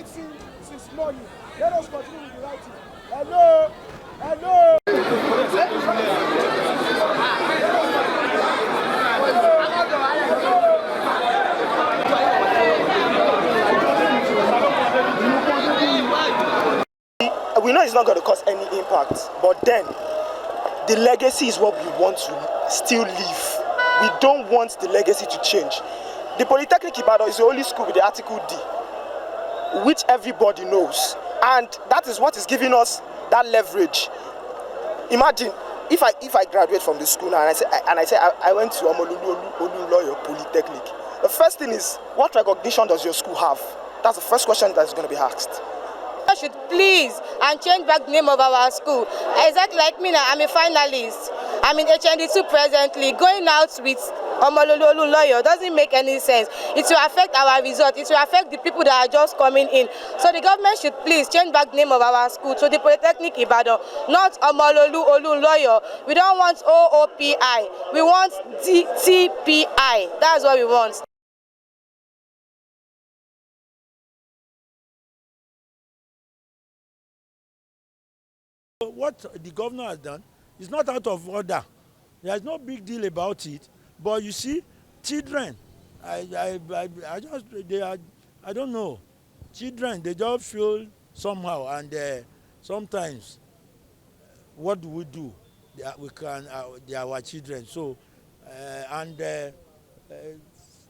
right thing since morning. Let us continue with the right thing. Hello? Hello? We know it's not going to cause any impact, but then the legacy is what we want to still leave. We don't want the legacy to change. The Polytechnic Ibadan is the only school with the Article D, which everybody knows, and that is what is giving us that leverage. Imagine if I graduate from the school now and I say I went to Olunloyo Polytechnic. The first thing is, what recognition does your school have? That's the first question that is going to be asked. Should please and change back the name of our school. Exactly like me now, I'm a finalist. I'm in HND2 presently. Going out with Olunloyo doesn't make any sense. It will affect our result. It will affect the people that are just coming in. So the government should please change back the name of our school to the Polytechnic Ibadan, not Olunloyo. We don't want OOPI. We want DTPI. That's what we want. What the governor has done is not out of order. There is no big deal about it. But you see, children, I don't know. Children, they just feel somehow, and sometimes, what do we do? They are our children. So,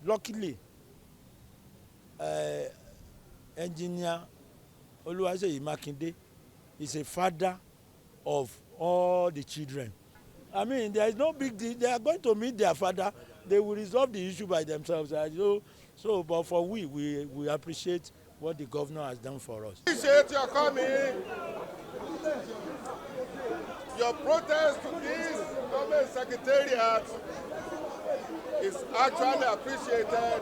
luckily, engineer Prof.Mgbeke is a father of all the children. I mean, there is no big deal. They are going to meet their father. They will resolve the issue by themselves. But for we appreciate what the governor has done for us. Appreciate your coming. Your protest to this government secretariat is actually appreciated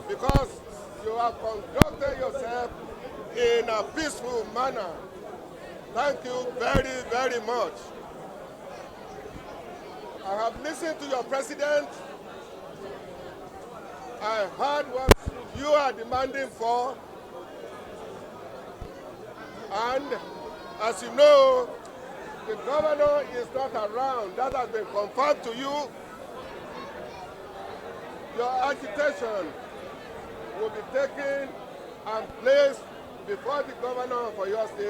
because you have conducted yourself in a peaceful manner. Thank you very, very much. I have listened to your president. I heard what you are demanding for. And as you know, the governor is not around. That has been confirmed to you. Your agitation will be taken and placed before the governor for your state.